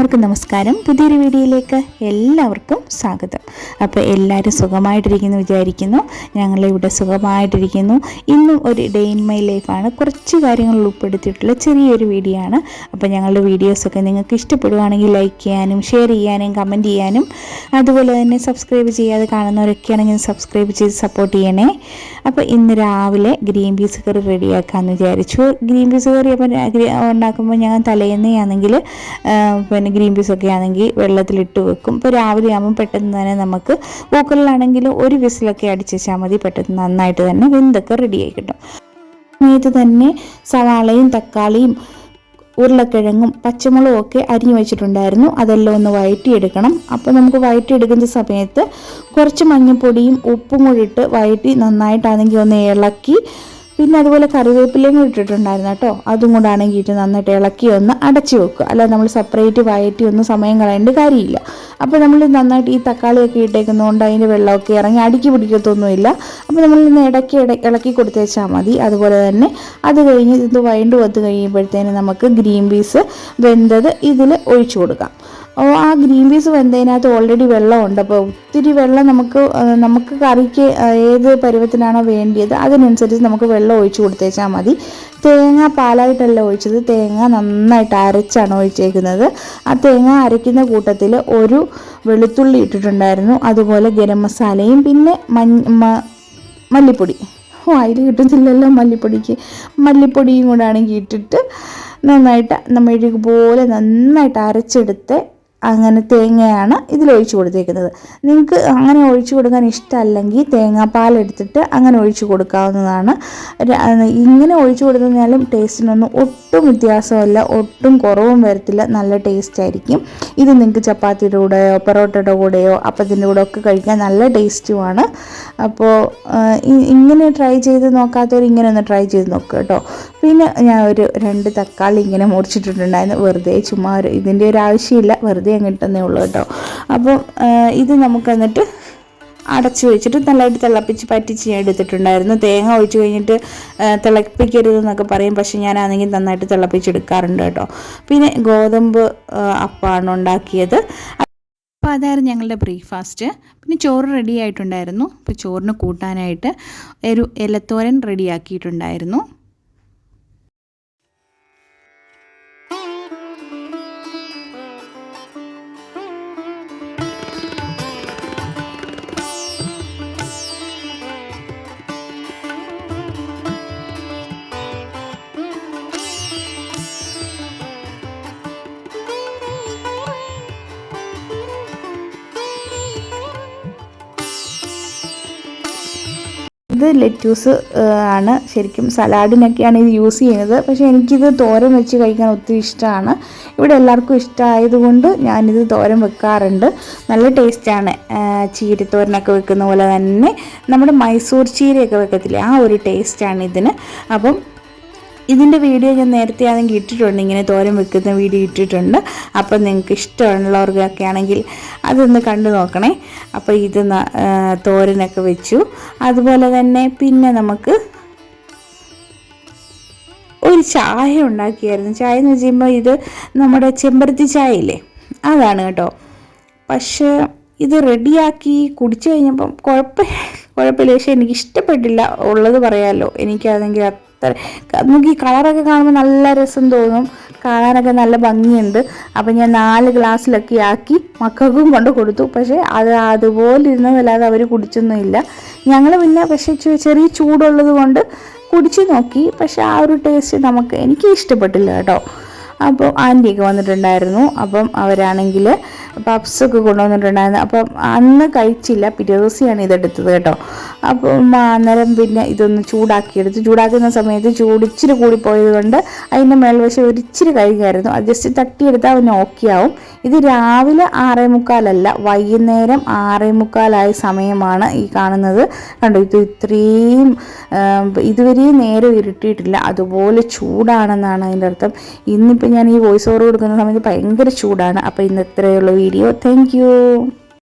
എല്ലാവർക്കും നമസ്കാരം. പുതിയൊരു വീഡിയോയിലേക്ക് എല്ലാവർക്കും സ്വാഗതം. അപ്പോൾ എല്ലാവരും സുഖമായിട്ടിരിക്കുന്നു വിചാരിക്കുന്നു. ഞങ്ങളിവിടെ സുഖമായിട്ടിരിക്കുന്നു. ഇന്നും ഒരു ഡേ ഇൻ മൈ ലൈഫാണ്. കുറച്ച് കാര്യങ്ങൾ ഉൾപ്പെടുത്തിയിട്ടുള്ള ചെറിയൊരു വീഡിയോ ആണ്. അപ്പോൾ ഞങ്ങളുടെ വീഡിയോസൊക്കെ നിങ്ങൾക്ക് ഇഷ്ടപ്പെടുവാണെങ്കിൽ ലൈക്ക് ചെയ്യാനും ഷെയർ ചെയ്യാനും കമൻറ്റ് ചെയ്യാനും അതുപോലെ തന്നെ സബ്സ്ക്രൈബ് ചെയ്യാതെ കാണുന്നവരൊക്കെ ആണെങ്കിൽ സബ്സ്ക്രൈബ് ചെയ്ത് സപ്പോർട്ട് ചെയ്യണേ. അപ്പോൾ ഇന്ന് രാവിലെ ഗ്രീൻ പീസ് കറി റെഡിയാക്കാമെന്ന് വിചാരിച്ചു. ഗ്രീൻ പീസ് കറി അപ്പം ഉണ്ടാക്കുമ്പോൾ ഞാൻ തലേന്നയാണെങ്കിൽ പിന്നെ ഗ്രീൻ പീസൊക്കെ ആണെങ്കിൽ വെള്ളത്തിലിട്ട് വെക്കും. ഇപ്പോൾ രാവിലെ ആകുമ്പോൾ പെട്ടെന്ന് തന്നെ നമുക്ക് കുക്കറിലാണെങ്കിൽ ഒരു വിസിലൊക്കെ അടിച്ച് വെച്ചാൽ മതി. പെട്ടെന്ന് നന്നായിട്ട് തന്നെ വെന്തൊക്കെ റെഡിയായി കിട്ടും. സമയത്ത് തന്നെ സവാളയും തക്കാളിയും ഉരുളക്കിഴങ്ങും പച്ചമുളകും ഒക്കെ അരിഞ്ഞു വെച്ചിട്ടുണ്ടായിരുന്നു. അതെല്ലാം ഒന്ന് വഴറ്റിയെടുക്കണം. അപ്പോൾ നമുക്ക് വഴറ്റിയെടുക്കുന്ന സമയത്ത് കുറച്ച് മഞ്ഞൾപ്പൊടിയും ഉപ്പും കൂടി ഇട്ട് വഴറ്റി നന്നായിട്ടാണെങ്കിൽ ഒന്ന് ഇളക്കി, പിന്നെ അതുപോലെ കറിവേപ്പിലയും കൂടി ഇട്ടിട്ടുണ്ടായിരുന്നു കേട്ടോ. അതും കൂടാണെങ്കിൽ ഇട്ട് നന്നായിട്ട് ഇളക്കി ഒന്ന് അടച്ചു വെക്കുക. അല്ലാതെ നമ്മൾ സെപ്പറേറ്റ് വഴറ്റി ഒന്നും സമയം കളയേണ്ട കാര്യമില്ല. അപ്പോൾ നമ്മൾ നന്നായിട്ട് ഈ തക്കാളിയൊക്കെ ഇട്ടേക്കുന്നതുകൊണ്ട് അതിൻ്റെ വെള്ളമൊക്കെ ഇറങ്ങി അടുക്കി പിടിക്കത്തൊന്നുമില്ല. അപ്പോൾ നമ്മളിന്ന് ഇളക്കി കൊടുത്തേച്ചാൽ മതി. അതുപോലെ തന്നെ അത് കഴിഞ്ഞ് ഇത് വഴണ്ട് വന്ന് കഴിയുമ്പോഴത്തേന് നമുക്ക് ഗ്രീൻ പീസ് വെന്തത് ഇതിൽ ഒഴിച്ചു കൊടുക്കാം. ആ ഗ്രീൻ പീസ് വെന്തതിനകത്ത് ഓൾറെഡി വെള്ളമുണ്ട്. അപ്പോൾ ഒത്തിരി വെള്ളം നമുക്ക് കറിക്ക് ഏത് പരുവത്തിനാണോ വേണ്ടിയത് അതിനനുസരിച്ച് നമുക്ക് വെള്ളം ഒഴിച്ചു കൊടുത്തേച്ചാൽ മതി. തേങ്ങ പാലായിട്ടല്ല ഒഴിച്ചത്, തേങ്ങ നന്നായിട്ട് അരച്ചാണ് ഒഴിച്ചേക്കുന്നത്. ആ തേങ്ങ അരയ്ക്കുന്ന കൂട്ടത്തിൽ ഒരു വെളുത്തുള്ളി ഇട്ടിട്ടുണ്ടായിരുന്നു. അതുപോലെ ഗരം മസാലയും പിന്നെ മല്ലിപ്പൊടി, അതിൽ കിട്ടുന്നില്ലല്ലോ മല്ലിപ്പൊടിയും കൂടെ ആണെങ്കിൽ ഇട്ടിട്ട് നന്നായിട്ട് മെഴുക് പോലെ നന്നായിട്ട് അരച്ചെടുത്ത് അങ്ങനെ തേങ്ങയാണ് ഇതിലൊഴിച്ച് കൊടുത്തേക്കുന്നത്. നിങ്ങൾക്ക് അങ്ങനെ ഒഴിച്ചു കൊടുക്കാൻ ഇഷ്ടമല്ലെങ്കിൽ തേങ്ങാപ്പാലെടുത്തിട്ട് അങ്ങനെ ഒഴിച്ചു കൊടുക്കാവുന്നതാണ്. ഇങ്ങനെ ഒഴിച്ചു കൊടുത്താലും ടേസ്റ്റിനൊന്നും ഒട്ടും വ്യത്യാസമല്ല, ഒട്ടും കുറവും വരത്തില്ല, നല്ല ടേസ്റ്റ് ആയിരിക്കും. ഇത് നിങ്ങൾക്ക് ചപ്പാത്തിയുടെ കൂടെയോ പൊറോട്ടയുടെ കൂടെയോ അപ്പത്തിൻ്റെ കൂടെ ഒക്കെ കഴിക്കാൻ നല്ല ടേസ്റ്റുമാണ്. അപ്പോൾ ഇങ്ങനെ ട്രൈ ചെയ്ത് നോക്കാത്തവർ ഇങ്ങനെ ഒന്ന് ട്രൈ ചെയ്ത് നോക്കുക കേട്ടോ. പിന്നെ ഞാൻ ഒരു 2 തക്കാളി ഇങ്ങനെ മുറിച്ചിട്ടിട്ടുണ്ടായിരുന്നു. വെറുതെ ചുമ്മാ ഇതിൻ്റെ ഒരു ആവശ്യമില്ല, വെറുതെ കിട്ടുന്നേ ഉള്ളൂ കേട്ടോ. അപ്പം ഇത് നമുക്ക് എന്നിട്ട് അടച്ചു വെച്ചിട്ട് നല്ലതായിട്ട് തിളപ്പിച്ച് പറ്റിച്ച് ഞാൻ എടുത്തിട്ടുണ്ടായിരുന്നു. തേങ്ങ ഒഴിച്ച് കഴിഞ്ഞിട്ട് തിളപ്പിക്കരുതെന്നൊക്കെ പറയും, പക്ഷെ ഞാനാണെങ്കിൽ നന്നായിട്ട് തിളപ്പിച്ചെടുക്കാറുണ്ട് കേട്ടോ. പിന്നെ ഗോതമ്പ് അപ്പമാണ് ഉണ്ടാക്കിയത്. അപ്പോൾ അതായിരുന്നു ഞങ്ങളുടെ ബ്രേക്ക്ഫാസ്റ്റ്. പിന്നെ ചോറ് റെഡി ആയിട്ടുണ്ടായിരുന്നു. അപ്പോൾ ചോറിന് കൂട്ടാനായിട്ട് ഒരു ഇലത്തോരൻ റെഡിയാക്കിയിട്ടുണ്ടായിരുന്നു. ഇത് ലെറ്റ്യൂസ് ആണ്, ശരിക്കും സലാഡിനൊക്കെയാണ് ഇത് യൂസ് ചെയ്യുന്നത്. പക്ഷേ എനിക്കിത് തോരൻ വെച്ച് കഴിക്കാൻ ഒത്തിരി ഇഷ്ടമാണ്. ഇവിടെ എല്ലാവർക്കും ഇഷ്ടമായതുകൊണ്ട് ഞാനിത് തോരൻ വെക്കാറുണ്ട്. നല്ല ടേസ്റ്റാണ്. ചീരത്തോരനൊക്കെ വെക്കുന്ന പോലെ തന്നെ നമ്മുടെ മൈസൂർ ചീരയൊക്കെ വെക്കത്തില്ലേ, ആ ഒരു ടേസ്റ്റാണ് ഇതിന്. അപ്പം ഇതിൻ്റെ വീഡിയോ ഞാൻ നേരത്തെ ആണെങ്കിൽ ഇട്ടിട്ടുണ്ട്, ഇങ്ങനെ തോരൻ വെക്കുന്ന വീഡിയോ ഇട്ടിട്ടുണ്ട്. അപ്പം നിങ്ങൾക്ക് ഇഷ്ടമുള്ളവർക്കൊക്കെ ആണെങ്കിൽ അതൊന്ന് കണ്ടു നോക്കണേ. അപ്പോൾ ഇത് തോരനൊക്കെ വെച്ചു. അതുപോലെ തന്നെ പിന്നെ നമുക്ക് ഒരു ചായ ഉണ്ടാക്കിയായിരുന്നു. ചായ എന്ന് വെച്ച് കഴിയുമ്പോൾ ഇത് നമ്മുടെ ചെമ്പരത്തി ചായയില്ലേ, അതാണ് കേട്ടോ. പക്ഷേ ഇത് റെഡിയാക്കി കുടിച്ചു കഴിഞ്ഞപ്പം കുഴപ്പമില്ല, പക്ഷേ എനിക്ക് ഇഷ്ടപ്പെട്ടില്ല, ഉള്ളത് പറയാമല്ലോ. എനിക്കാണെങ്കിൽ നമുക്ക് ഈ കളറൊക്കെ കാണുമ്പോൾ നല്ല രസം തോന്നും, കാണാനൊക്കെ നല്ല ഭംഗിയുണ്ട്. അപ്പം ഞാൻ 4 ഗ്ലാസ്സിലൊക്കെ ആക്കി മക്കൾക്കും കൊണ്ട് കൊടുത്തു. പക്ഷേ അതുപോലെ ഇരുന്നതല്ലാതെ അവർ കുടിച്ചൊന്നുമില്ല. ഞങ്ങൾ പിന്നെ പക്ഷേ ചെറിയ ചൂടുള്ളത് കൊണ്ട് കുടിച്ച് നോക്കി. പക്ഷേ ആ ഒരു ടേസ്റ്റ് എനിക്ക് ഇഷ്ടപ്പെട്ടില്ല കേട്ടോ. അപ്പോൾ ആൻറ്റിയൊക്കെ വന്നിട്ടുണ്ടായിരുന്നു. അപ്പം അവരാണെങ്കിൽ പപ്സൊക്കെ കൊണ്ടുവന്നിട്ടുണ്ടായിരുന്നു. അപ്പം അന്ന് കഴിച്ചില്ല, പിറ്റേ ദിവസമാണ് ഇതെടുത്തത് കേട്ടോ. അപ്പം അന്നേരം പിന്നെ ഇതൊന്ന് ചൂടാക്കിയെടുത്തു. ചൂടാക്കുന്ന സമയത്ത് ഇച്ചിരി കൂടിപ്പോയത് കൊണ്ട് അതിൻ്റെ മേൽവശം ഒരിച്ചിരി കഴിക്കായിരുന്നു. അത് ജസ്റ്റ് തട്ടിയെടുത്താൽ അവന് ഓക്കെ ആവും. ഇത് രാവിലെ 6:45 വൈകുന്നേരം 6:45 സമയമാണ് ഈ കാണുന്നത്. കണ്ടോ, ഇത് ഇത്രയും ഇതുവരെയും നേരം ഇരുട്ടിയിട്ടില്ല, അതുപോലെ ചൂടാണെന്നാണ് അതിൻ്റെ അർത്ഥം. ഇന്നിപ്പോൾ ഞാൻ ഈ വോയിസ് ഓവർ കൊടുക്കുന്ന സമയത്ത് ഭയങ്കര ചൂടാണ്. അപ്പോൾ ഇന്ന് ഇത്രയുള്ള വീഡിയോ. Thank you.